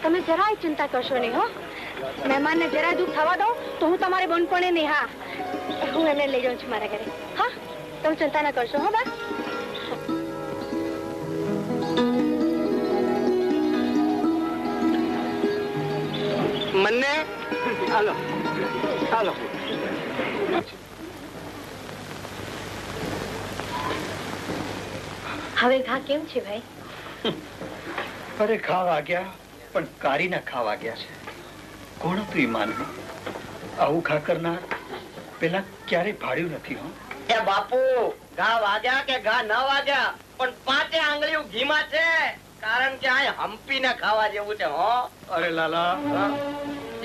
તમે જરાય ચિંતા કરશો નહીં હો. મહેમાનને જરાય દુઃખ થવા દો તો હું તમારી બનપણે નહીં. હા, હું એમને લઈ જાઉં છું મારા ઘરે. હા, તમે ચિંતા ના કરશો હો બા. મને હાલો હાલો. હવે ઘા કેમ છે ભાઈ? અરે ઘા વાગ્યા પણ કારીના ઘા વાગ્યા છે. કોણ હતું એ માનવી? આવું ઘા કરનાર પેલા ક્યારેય ભાડ્યું નથી. હો એ બાપુ, ઘા વાગ્યા કે ઘા ન વાગ્યા પણ 5 આંગળીઓ ઘીમાં છે. કારણ કે આ હંપીને ખાવા જેવું છે. હો અરે લાલા,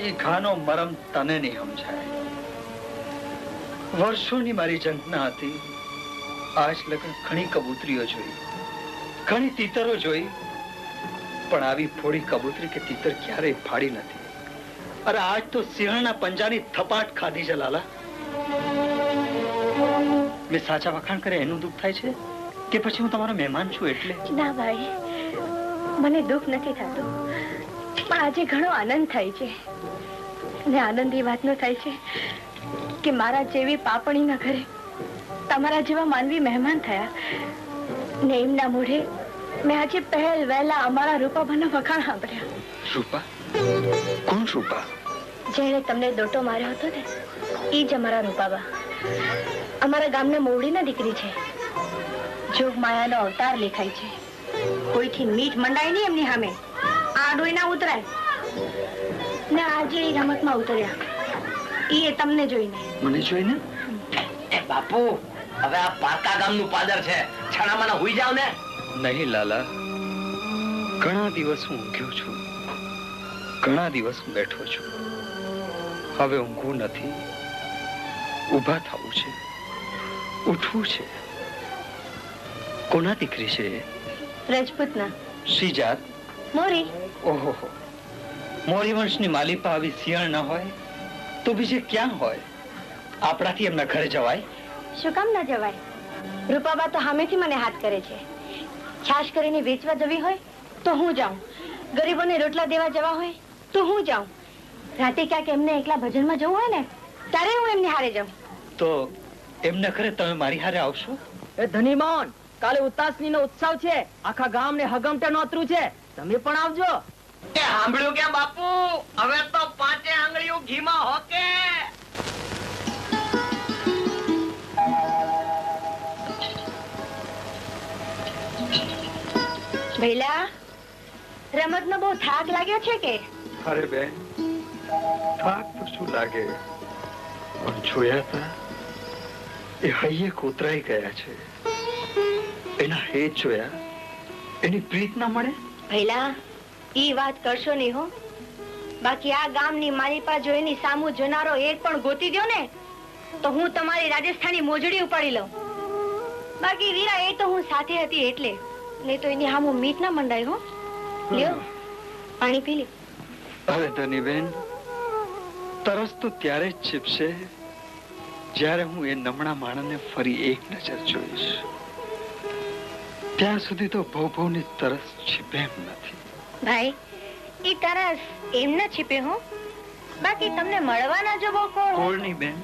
એ ઘાનો મરમ તને નહીં સમજાય. વર્ષોની મારી ઝંખના હતી. આજ લગન ઘણી કબૂતરીઓ જોઈ, ઘણી તીતરો જોઈ, પણ આવી ફોડી કબૂતરી કે તીતર ક્યારેય ફાડી નથી. અરે આજ તો સિંહણના પંજાની થપાટ ખાધી છે લાલા. મેં સાચા વખાણ કરે એનું દુઃખ થાય છે કે પછી હું તમારો મહેમાન છું એટલે? ના ભાઈ, મને દુઃખ નથી થતું, પણ આજે ઘણો આનંદ થાય છે. અને આનંદ એ વાતનો થાય છે કે મારા જેવી પાપણીના ઘરે તમારા જેવા માનવી મહેમાન થયા. ને એમના મોઢે મેં આજે પહેલ વહેલા અમારા રૂપાબાના વખાણ સાંભળ્યા. રૂપા? કોણ રૂપા? જેણે તમને દોટો માર્યો હતો ને, એ જ અમારા રૂપાબા. અમારા ગામને મોવડીના દીકરી છે. જોગ માયાનો અવતાર લેખાય છે. કોઈથી મીઠ મંડાય નહીં એમની સામે. આડોય ના ઉતરાય. ને આજે એ રમતમાં ઉતર્યા. એ તમને જોઈને. મને જોઈને? એ બાપુ, હવે આ પાકા ગામનું પાદર છે. છાણામાના હુઈ જાવ ને. નહીં લાલા, ઘણા દિવસ હું ઊંઘ્યો છું, ઘણા દિવસ હું બેઠો છું. હવે ઊંઘવું નથી, ઊભા થવું છે, ઉઠવું છે. કોના દીકરી છે? રજપૂતના. શી જાત? મોરી. ઓહો, મોરી વંશની માલિપા આવી સિંહણ ન હોય તો બીજે ક્યાં હોય? આપણાથી એમના ઘરે જવાય? શું કામ ના જવાય? રૂપાબા તો સામેથી મને હાથ કરે છે. છાશ કરીને વેચવા જવી હોય તો હું જાઉં, ગરીબોને રોટલા દેવા જવા હોય તો હું જાઉં, રાતે ક્યાંક એમને એકલા ભજનમાં જવું હોય ને ત્યારે હું એમને હારે જાઉં. તો એમના ઘરે તમે મારી હારે આવશો? એ ધનીમાન, કાલે ઉતાસનીનો ઉત્સવ છે. આખા ગામને હગમટે નોતરું છે. તમે પણ આવજો. એ સાંભળ્યું કે બાપુ, હવે તો 5 આંગળીઓ ઘીમાં હોકે. ભઈલા, રમતનો બહુ થાક લાગ્યો છે કે? અરે બેન, થાક તો શું લાગે, પણ જોયા તા એ હૈયે કોતરાઈ ગયા છે. એના હેત જોયા, એની પ્રીત ના મળે? ભઈલા, ઈ વાત કરશો નહીં હો. બાકી આ ગામની માલિપા જોઈની સામુ જોનારો એક પણ ગોતી દ્યો ને તો હું તમારી રાજસ્થાની મોજડી ઉપાડી લઉં. બાકી વીરા, એ તો હું સાથે હતી એટલે, નહીં તો એની સામુ મીઠ ના મંડાય. હો, લ્યો પાણી પી લે. અરે ધનીબેન, તરસ તો ત્યારે જ છીપશે જ્યારે હું એ નમણા માણસને ફરી એક નજર જોઈશ. ત્યાં સુધી તો ભવભવની તરસ છીપે એમ નથી. ભાઈ, ઈ તરસ એમ ન છીપે. હો, બાકી તમને મળવાના જો બહુ કોળની બેન,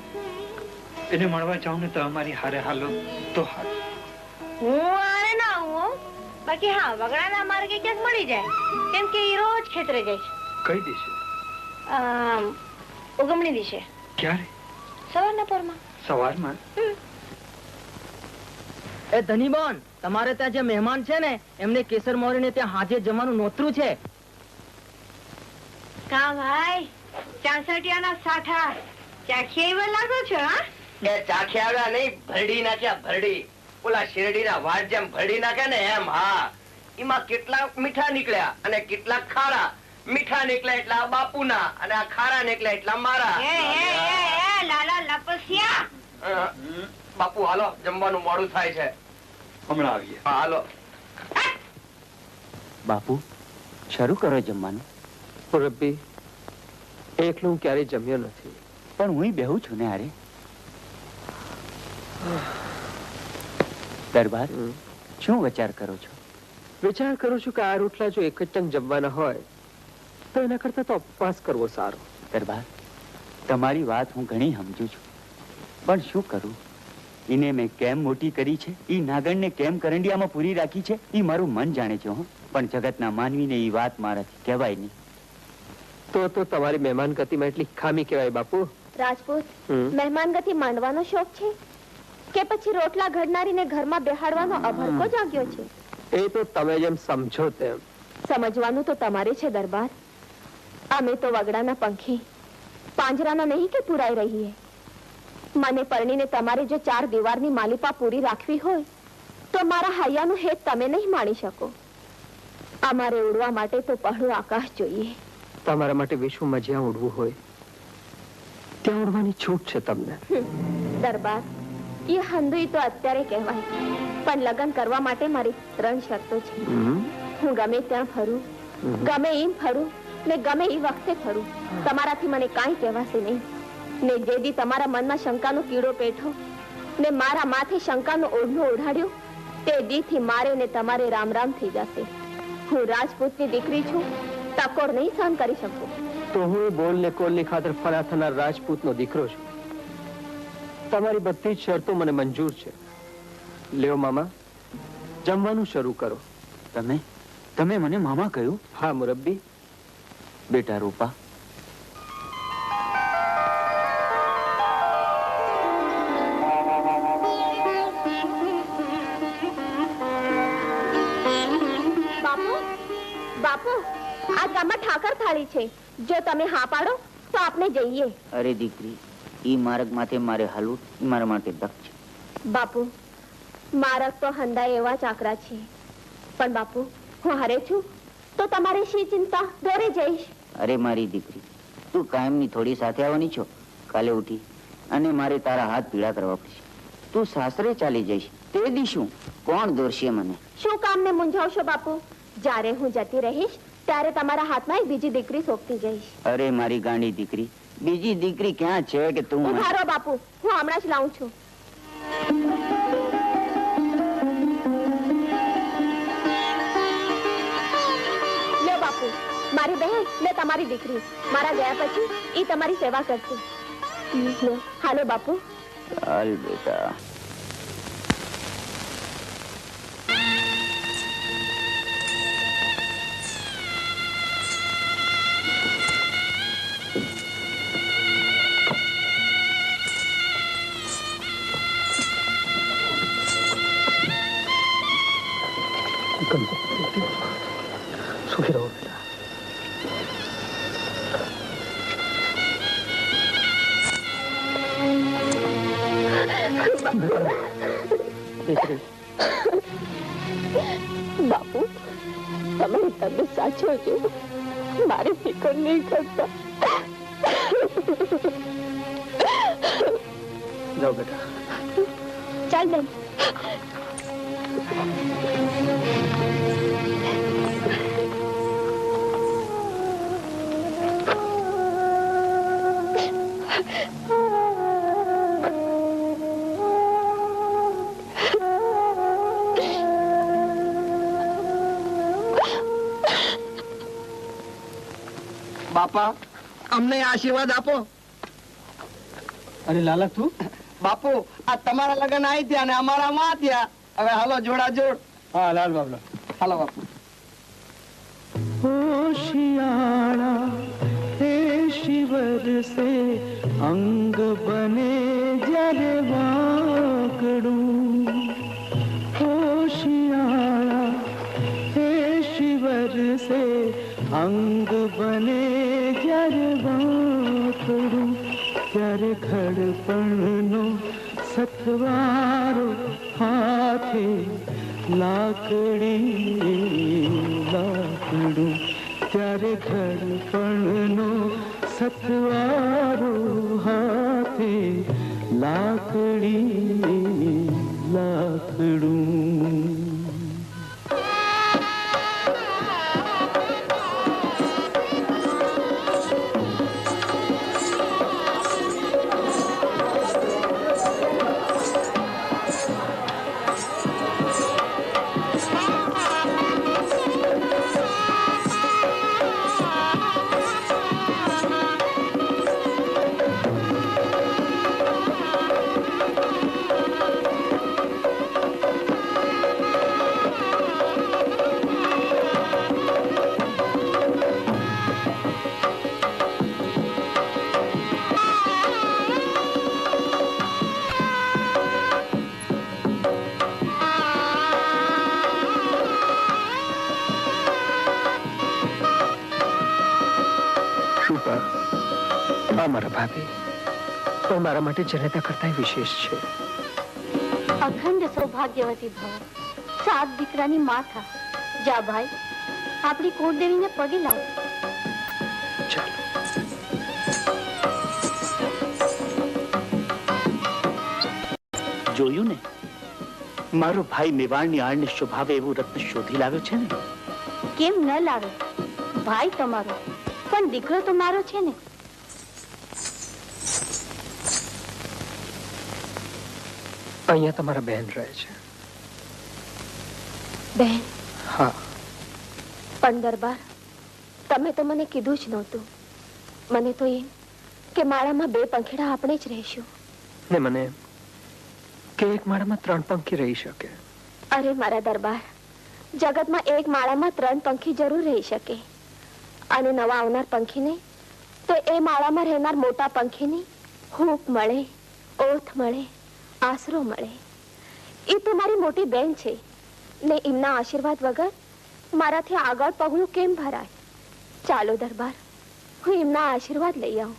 એને મળવા જાઉં ને તો અમારી હારે હાલો તો હાલ. હું આને ના આવું હો. બાકી હા, વગડાના માર્ગે ક્યાંક મળી જાય, કેમ કે ઈ રોજ ખેતરે જાય છે. કઈ દિશે? ઉગમણી દિશે. ક્યારે? સવારના પોરમાં. સવારમાં? એ ધનીમાન, તમારે ત્યાં જે મહેમાન છે ને એમને કેસર મોરીને ત્યાં હાજે જવાનું નોતરું છે. કા ભાઈ, ચાસઠિયાના સાઠા ચાખી એવા લાગો છો. હા, એ ચાખ્યા નહીં, ભરડી નાખ્યા. ભરડી ઓલા શેરડીના વાડ જેમ ભરડી નાખે ને એમ. હા, એમાં કેટલાક મીઠા નીકળ્યા અને કેટલાક ખારા. મીઠા નીકળ્યા એટલા બાપુના અને આ ખારા નીકળ્યા એટલા મારા. લાલા લપસિયા. બાપુ હાલો, જમવાનું મોડું થાય છે. હમણાં આવીએ. હા હાલો. બાપુ, શરૂ કરો જમવાનું. રબ્બી, એકલું હું ક્યારેય જમ્યો નથી. પણ હું બેહું છું ને. અરે દરબાર, શું વિચાર કરો છો? વિચાર કરું છું કે આ રોટલા જો એક જ ટંક જમવાના હોય તો એના કરતા તો ઉપવાસ કરવો સારો. દરબાર, તમારી વાત હું ઘણી સમજુ છું, પણ શું કરું? એને મેં કેમ મોટી કરી છે, ઈ નાગણને કેમ કરંડિયામાં પૂરી રાખી છે, ઈ મારું મન જાણે છે. હો, પણ જગતના માનવીને ઈ વાત મારાથી કહેવાય નહીં. તો તમારી મહેમાન ગતિમાં એટલી ખામી કહેવાય બાપુ. રાજપૂત, હમ. મહેમાનગતિ માંડવાનો શોખ છે કે પછી રોટલા ઘડનારીને ઘરમાં બેહાડવાનો અભરકો જાગ્યો છે? એ તો તમે જેમ સમજો તેમ. સમજવાનું તો તમારે છે દરબાર. અમે તો વગડાના પંખી પાંજરાના નહીં કે પુરાઈ રહીએ. મને પરણીને તમારે જો 4 દીવારની માલિપા પૂરી રાખવી હોય તો મારા હૈયાનું હેત તમે નહીં માણી શકો. અમારે ઉડવા માટે તો પહોળું આકાશ જોઈએ. તમારા માટે વિશ્વમાં જ્યાં ઉડવું હોય ત્યાં ઉડવાની છૂટ છે તમને. દરબાર, એ હંધુઈ તો અત્યારે કહેવાય, પણ લગ્ન કરવા માટે મારી 3 શરતો છે. હું ગમે ત્યાં ફરું, ગમે એમ ફરું ને ગમે એ વખતે ફરું. તમારાથી મને કાંઈ કહેવાશે નહીં. ને જે દી તમારા મનમાં શંકાનો કીડો પેઠો ને મારા માથે શંકાનો ઓઢનો ઓઢાડ્યો, તે દીથી મારે ને તમારે રામ રામ થઈ જશે. હું રાજપૂતની દીકરી છું, ટકોર નહીં સહન કરી શકું. તો હું બોલ ને કોલની ખાતર ફના થનાર રાજપૂતનો દીકરો છું. તમારી બધી જ શરતો મને મંજૂર છે. લ્યો મામા, જમવાનું શરૂ કરો. તમે મને મામા કહ્યું? હા મુરબ્બી. બેટા રૂપા, બાપુ, બાપુ, આ ગામમાં ઠાકર થાળી છે. જો તમે હા પાડો તો આપણે જઈએ. અરે દીકરી, ઈ માર્ગ માથે મારે હાલવું ઈ મારા માટે દક છે. બાપુ, મારક તો હંધાય એવા ચાકરા છે, પણ બાપુ હું હારે છું તો તમારે શી ચિંતા? દોરે જઈશ. અરે મારી દીકરી, તું કાયમની થોડી સાથે આવવાની છો. કાલે ઉઠી અને મારે તારા હાથ પીળા કરવા પડશે. તું સાસરે ચાલી જઈશ તે દી શું કોણ દોરશે મને? શું કામને મૂંઝાવશો બાપુ? જ્યારે હું જતી રહીશ ત્યારે તમારા હાથમાં એક બીજી દીકરી સોંપતી જઈશ. અરે મારી ગાંડી દીકરી, બીજી દીકરી ક્યાં છે કે તું ઉભા રહો બાપુ, હું હમણાં જ લાવું છું. લ્યો બાપુ, મારી બહેન ને તમારી દીકરી. મારા ગયા પછી ઈ તમારી સેવા કરશે. લ્યો, હાલો બાપુ. ચાલ બેટા. સુખી રહો બેટા. દીકરી, બાપુ, તમારી તબિયત સાચો છે. મારી ફિકર નહીં કરતા. જાઓ બેટા. ચાલ બેન. બાપા, અમને આશીર્વાદ આપો. અરે લાલા, તું? બાપુ, આ તમારા લગ્ન આવી થયા ને અમારા માં થયા. હવે હાલો જોડા જોડ. હા લાલ બાબલા. હાલો બાપુ. होशियारा हे शिवर से अंग बने जरे वाकड़ू. होशियारा हे शिवर से अंग बने जरे वाकड़ू. ત્યારે ખડપણનો સથવારો હાથે લાકડું. ત્યારે ખડપણનો સથવારો હાથે લાકડું. મારા ભાભી પણ મારા માટે જનતા કરતા વિશેષ છે. અખંડ સૌભાગ્યવતી ભવ. 7 દીકરાની માતા. જા ભાઈ, આપણી કુળદેવીને પગે લાગ. ચાલો. જોયું ને, મારો ભાઈ મેવાડની આળને શોભાવે એવું રત્ન શોધી લાવ્યો છે ને. કેમ ન લાવે? ભાઈ તમારો પણ દીકરો તો મારો છે ને. અહીંયા તમારા બહેન રહે છે. બહેન? હા. પણ દરબાર, તમે તો મને કીધું જ નહોતું. મને તો એમ કે માળામાં 2 પંખીડા આપણે જ રહીશું. ને મને કે એક માળામાં 3 પંખી રહી શકે. અરે મારા દરબાર, જગતમાં એક માળામાં 3 પંખી જરૂર રહી શકે. અને નવા આવનાર પંખીને તો એ માળામાં રહેનાર મોટા પંખીની હૂંફ મળે, ઓથ મળે, આશરો મળે. એ તો મારી મોટી બેન છે ને એમના આશીર્વાદ વગર મારાથી આગળ પગલું કેમ ભરાય? ચાલો દરબાર, હું એમના આશીર્વાદ લઈ આવું.